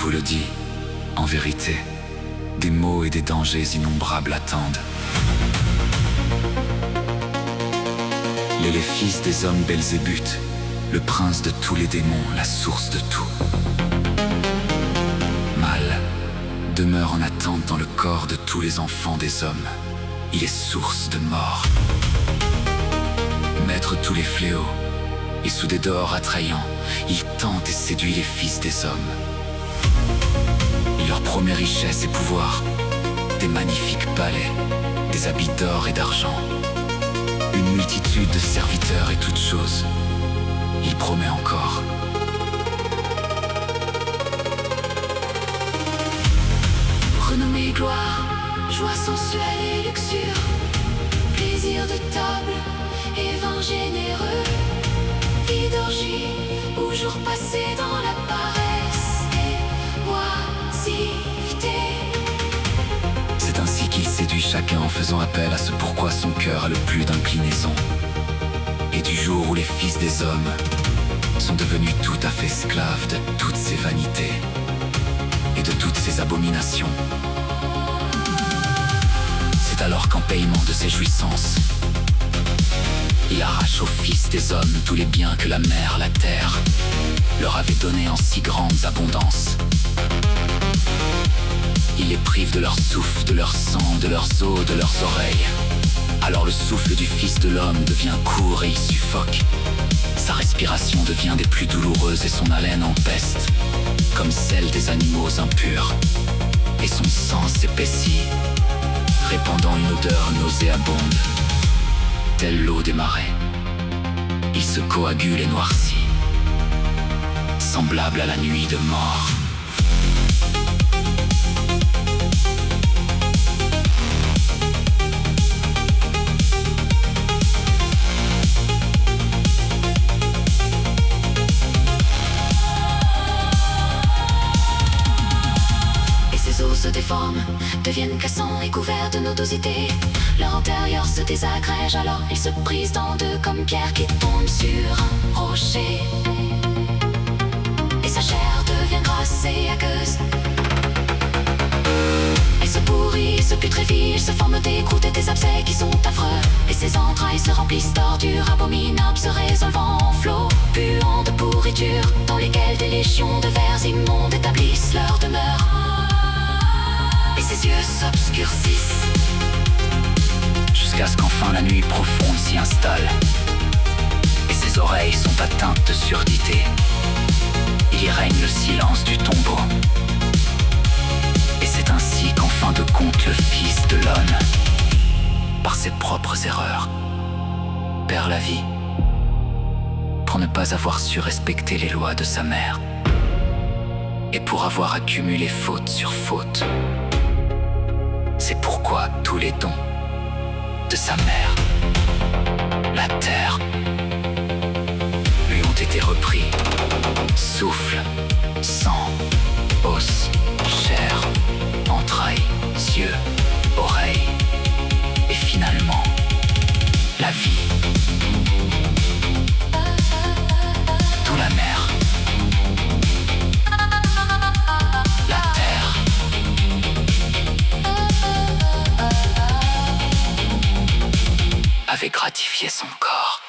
vous le dit, en vérité, des maux et des dangers innombrables attendent. Les fils des hommes Belzébuth, le prince de tous les démons, la source de tout. Mal demeure en attente dans le corps de tous les enfants des hommes. Il est source de mort. Maître tous les fléaux, et sous des dehors attrayants, il tente et séduit les fils des hommes. Il leur promet richesse et pouvoir, des magnifiques palais, des habits d'or et d'argent, une multitude de serviteurs et toutes choses. Il promet encore. Renommée, gloire, joie sensuelle et luxure, plaisir de table et vin généreux, vie d'orgie ou jours passés dans la paresse et oisiveté. C'est ainsi qu'il séduit chacun en faisant appel à ce pourquoi son cœur a le plus d'inclinaison. Et du jour où les fils des hommes sont devenus tout à fait esclaves de toutes ces vanités et de toutes ces abominations, c'est alors qu'en paiement de ces jouissances, il arrache aux fils des hommes tous les biens que la mer, la terre, leur avait donnés en si grandes abondances. Il les prive de leur souffle, de leur sang, de leurs os, de leurs oreilles. Alors le souffle du Fils de l'homme devient court et il suffoque. Sa respiration devient des plus douloureuses et son haleine empeste, comme celle des animaux impurs. Et son sang s'épaissit, répandant une odeur nauséabonde, telle l'eau des marais. Il se coagule et noircit, semblable à la nuit de mort. Se déforment, deviennent cassants et couverts de nodosité. Leur antérieur se désagrège, alors ils se brisent en deux comme pierre qui tombe sur un rocher. Et sa chair devient grasse et aqueuse. Elle se pourrit, se putréfie, il se forme des croûtes et des abcès qui sont affreux. Et ses entrailles se remplissent d'ordures abominables, se résolvant en flots puants de pourriture, dans lesquels des légions de vers immondes établissent leur demeure. Et ses yeux s'obscurcissent jusqu'à ce qu'enfin la nuit profonde s'y installe. Et ses oreilles sont atteintes de surdité. Il y règne le silence du tombeau. Et c'est ainsi qu'en fin de compte le Fils de l'homme, par ses propres erreurs, perd la vie pour ne pas avoir su respecter les lois de sa mère et pour avoir accumulé faute sur faute. C'est pourquoi tous les dons de sa mère, la terre, lui ont été repris. Souffle, sang, os, chair, entrailles, yeux, oreilles, et finalement, la vie. Tout la mer, la terre, avait gratifié son corps.